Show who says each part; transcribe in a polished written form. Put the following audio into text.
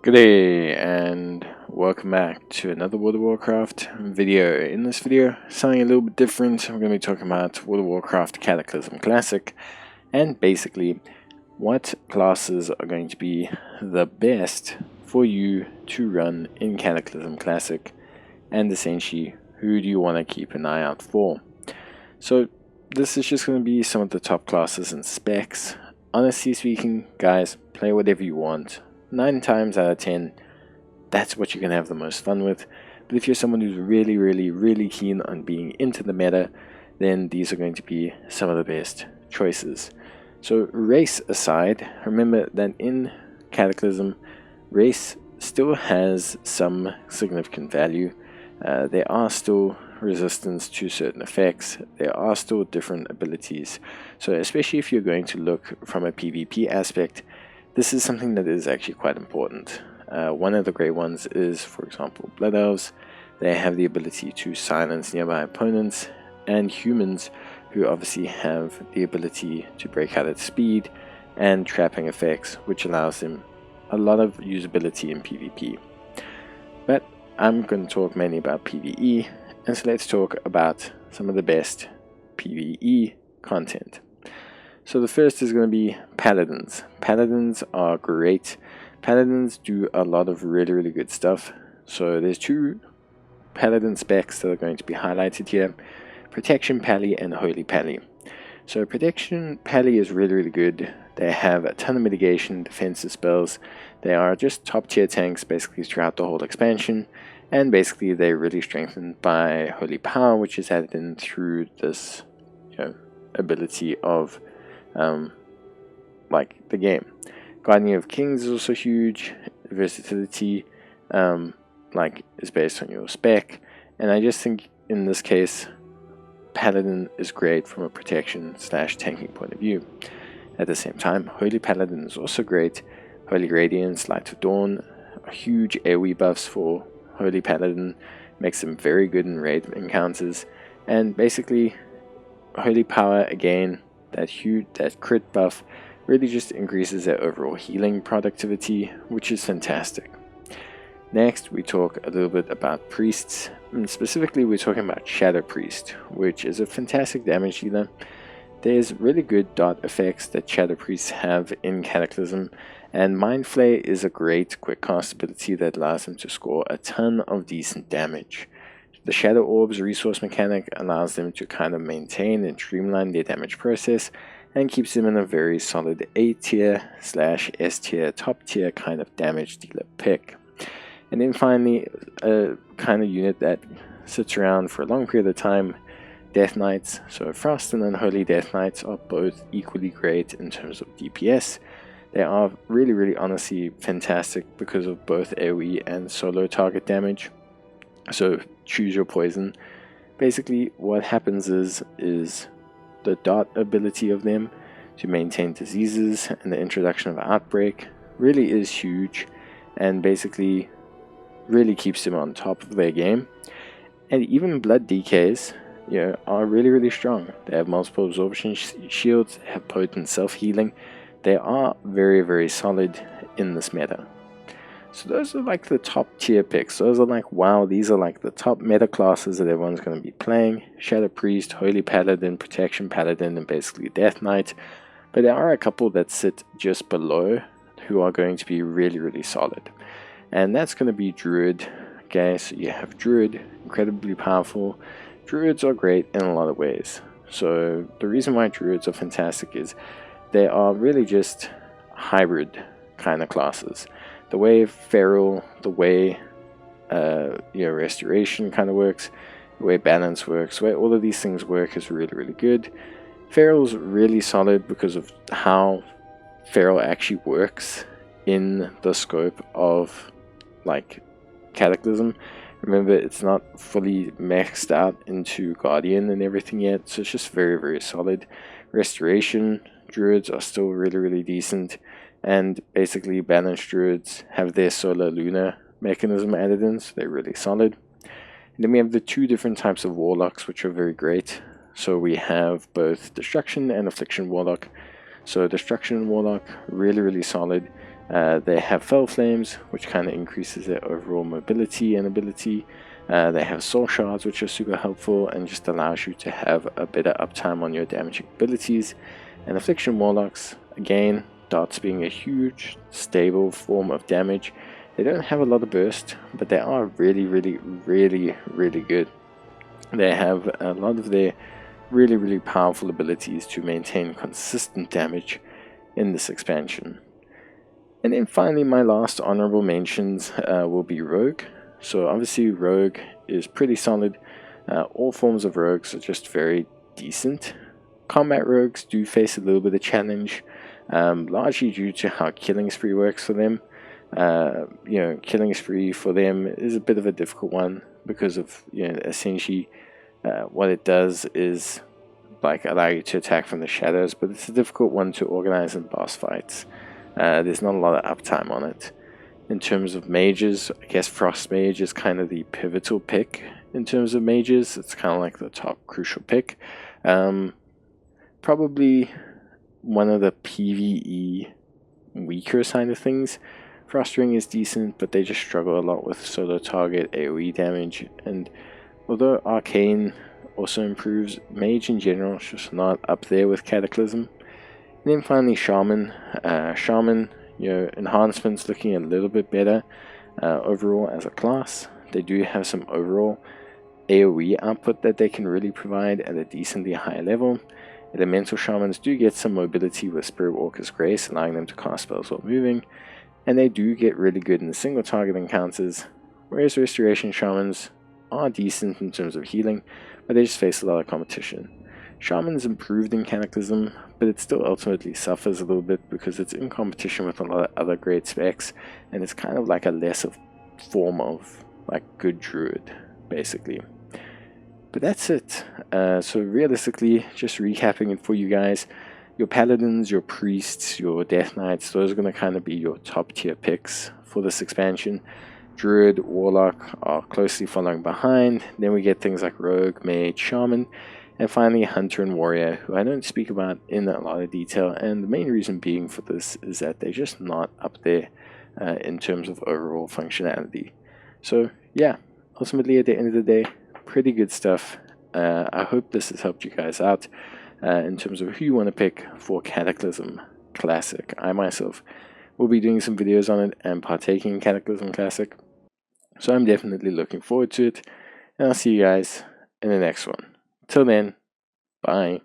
Speaker 1: Good day and welcome back to another World of Warcraft video. In this video, something a little bit different. I'm going to be talking about World of Warcraft Cataclysm Classic and basically what classes are going to be the best for you to run in Cataclysm Classic, and essentially who do you want to keep an eye out for. So this is just going to be some of the top classes and specs. Honestly speaking, guys, play whatever you want. 9 times out of 10, that's what you're going to have the most fun with. But if you're someone who's really keen on being into the meta, then these are going to be some of the best choices. So race aside, remember that in Cataclysm, race still has some significant value. There are still resistance to certain effects. There are still different abilities. So especially if you're going to look from a PvP aspect, this is something that is actually quite important. One of the great ones is, for example, Blood Elves. They have the ability to silence nearby opponents, and humans who obviously have the ability to break out at speed and trapping effects, which allows them a lot of usability in PvP. But I'm going to talk mainly about PvE, and so let's talk about some of the best PvE content. So the first is going to be Paladins. Paladins are great. Paladins do a lot of really good stuff. So there's 2 Paladin specs that are going to be highlighted here: Protection Pally and Holy Pally. So Protection Pally is really good. They have a ton of mitigation, defensive spells. They are just top tier tanks basically throughout the whole expansion, and basically they're really strengthened by Holy Power, which is added in through this ability of like the game. Guardian of Kings is also huge. Versatility is based on your spec, and I just think in this case Paladin is great from a protection / tanking point of view. At the same time, Holy Paladin is also great. Holy Radiance, Light of Dawn are huge AoE buffs for Holy Paladin, makes them very good in raid encounters, and basically Holy Power, again, that crit buff really just increases their overall healing productivity, which is fantastic. Next, we talk a little bit about priests, and specifically we're talking about Shadow Priest, which is a fantastic damage dealer. There's really good dot effects that Shadow Priests have in Cataclysm, and Mind Flay is a great quick cast ability that allows them to score a ton of decent damage. The Shadow Orbs resource mechanic allows them to kind of maintain and streamline their damage process, and keeps them in a very solid A tier / S tier, top tier kind of damage dealer pick. And then finally, a kind of unit that sits around for a long period of time, Death Knights. So Frost and Unholy Death Knights are both equally great in terms of DPS. They are really honestly fantastic because of both AoE and solo target damage. So choose your poison. Basically what happens is the dot ability of them to maintain diseases and the introduction of Outbreak really is huge, and basically really keeps them on top of their game. And even Blood DKs are really strong. They have multiple absorption shields, they have potent self-healing. They are very solid in this meta. So those are like the top tier picks. Those are like, wow, these are like the top meta classes that everyone's going to be playing. Shadow Priest, Holy Paladin, Protection Paladin, and basically Death Knight. But there are a couple that sit just below who are going to be really solid. And that's going to be Druid. Okay, so you have Druid, incredibly powerful. Druids are great in a lot of ways. So the reason why Druids are fantastic is they are really just hybrid kind of classes. The way Feral, the way Restoration kind of works, the way Balance works, the way all of these things work is really good. Feral's really solid because of how Feral actually works in the scope of like Cataclysm. Remember, it's not fully maxed out into Guardian and everything yet, so it's just very solid. Restoration Druids are still really decent, and basically Balanced Druids have their Solar Lunar mechanism added in, so they're really solid. And then we have the 2 different types of Warlocks, which are very great. So we have both Destruction and Affliction Warlock. So Destruction Warlock, really solid. They have Fell Flames, which kind of increases their overall mobility and ability. They have Soul Shards, which are super helpful and just allows you to have a better uptime on your damaging abilities. And Affliction Warlocks, again, darts being a huge, stable form of damage. They don't have a lot of burst, but they are really, really, really, really good. They have a lot of their really, really powerful abilities to maintain consistent damage in this expansion. And then finally, my last honorable mentions will be Rogue. So obviously Rogue is pretty solid. All forms of Rogues are just very decent. Combat Rogues do face a little bit of challenge, largely due to how Killing Spree works for them. Killing Spree for them is a bit of a difficult one because of, essentially what it does is like allow you to attack from the shadows, but it's a difficult one to organize in boss fights. There's not a lot of uptime on it. In terms of mages, I guess Frost Mage is kind of the pivotal pick in terms of mages. It's kind of like the top crucial pick. Probably one of the PvE weaker side of things. Frost Ring is decent, but they just struggle a lot with solo target AoE damage. And although Arcane also improves, Mage in general is just not up there with Cataclysm. And then finally Shaman. Shaman, enhancements looking a little bit better overall as a class. They do have some overall AoE output that they can really provide at a decently high level. Elemental Shamans do get some mobility with Spirit Walker's Grace, allowing them to cast spells while moving, and they do get really good in the single target encounters, whereas Restoration Shamans are decent in terms of healing, but they just face a lot of competition. Shaman's improved in Cataclysm, but it still ultimately suffers a little bit because it's in competition with a lot of other great specs, and it's kind of like a lesser form of like good druid, basically. But that's it. So realistically, just recapping it for you guys, your paladins, your priests, your death knights, those are going to kind of be your top tier picks for this expansion. Druid, Warlock are closely following behind. Then we get things like Rogue, Mage, Shaman, and finally Hunter and Warrior, who I don't speak about in a lot of detail, and the main reason being for this is that they're just not up there in terms of overall functionality. So yeah, ultimately at the end of the day, pretty good stuff. I hope this has helped you guys out in terms of who you want to pick for Cataclysm Classic. I myself will be doing some videos on it and partaking in Cataclysm Classic, so I'm definitely looking forward to it, and I'll see you guys in the next one. Till then, bye.